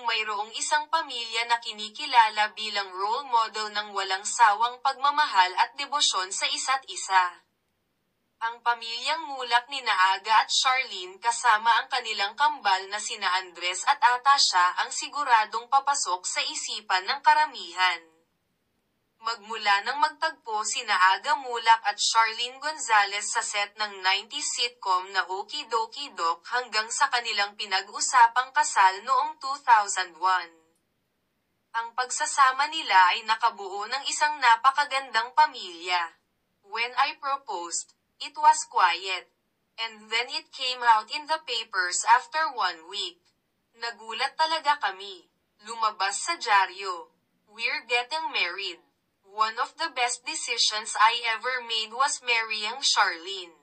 kung mayroong isang pamilya na kinikilala bilang role model ng walang sawang pagmamahal at debosyon sa isa't isa. Ang pamilyang Mulak ni Aga at Charlene kasama ang kanilang kambal na sina Andres at Atasha ang siguradong papasok sa isipan ng karamihan. Magmula nang magtagpo sina Aga Mulak at Charlene Gonzalez sa set ng 90s sitcom na Okie Dokie Doc hanggang sa kanilang pinag-usapang kasal noong 2001. Ang pagsasama nila ay nakabuo ng isang napakagandang pamilya. When I proposed, it was quiet. And then it came out in the papers after 1 week. Nagulat talaga kami. Lumabas sa dyaryo. We're getting married. One of the best decisions I ever made was marrying Charlene.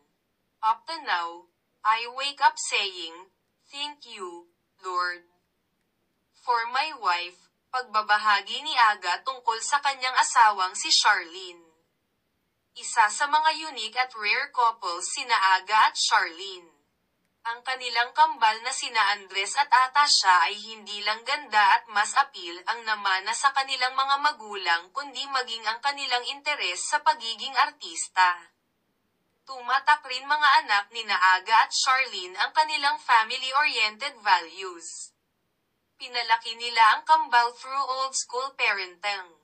Up to now, I wake up saying, "Thank you, Lord." For my wife, pagbabahagi ni Aga tungkol sa kanyang asawang si Charlene. Isa sa mga unique at rare couples sina Aga at Charlene. Ang kanilang kambal na sina Andres at Atasha ay hindi lang ganda at mas appeal ang namana sa kanilang mga magulang kundi maging ang kanilang interes sa pagiging artista. Tumatak rin mga anak ni Aga at Charlene ang kanilang family-oriented values. Pinalaki nila ang kambal through old-school parenting.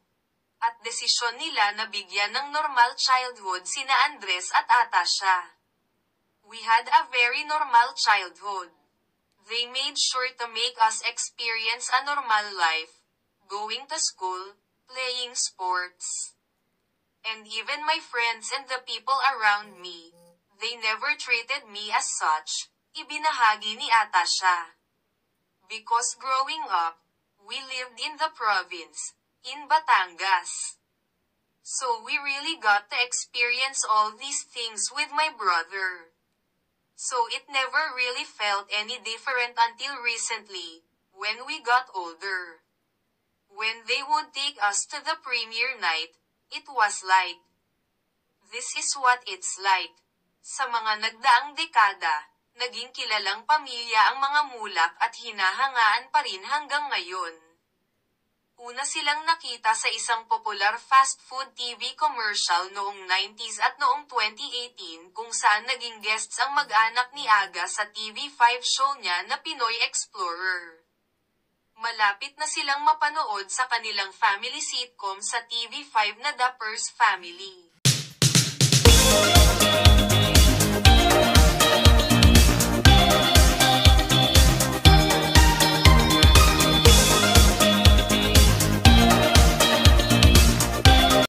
At desisyon nila na bigyan ng normal childhood sina Andres at Atasha. We had a very normal childhood. They made sure to make us experience a normal life, going to school, playing sports. And even my friends and the people around me, they never treated me as such, ibinahagi ni Atasha. Because growing up, we lived in the province, in Batangas. So we really got to experience all these things with my brother. So it never really felt any different until recently, when we got older. When they would take us to the premiere night, it was like, this is what it's like. Sa mga nagdaang dekada, naging kilalang pamilya ang mga Mulak at hinahangaan pa rin hanggang ngayon. Una silang nakita sa isang popular fast food TV commercial noong 90s at noong 2018 kung saan naging guests ang mag-anak ni Aga sa TV5 show niya na Pinoy Explorer. Malapit na silang mapanood sa kanilang family sitcom sa TV5 na The Purse Family.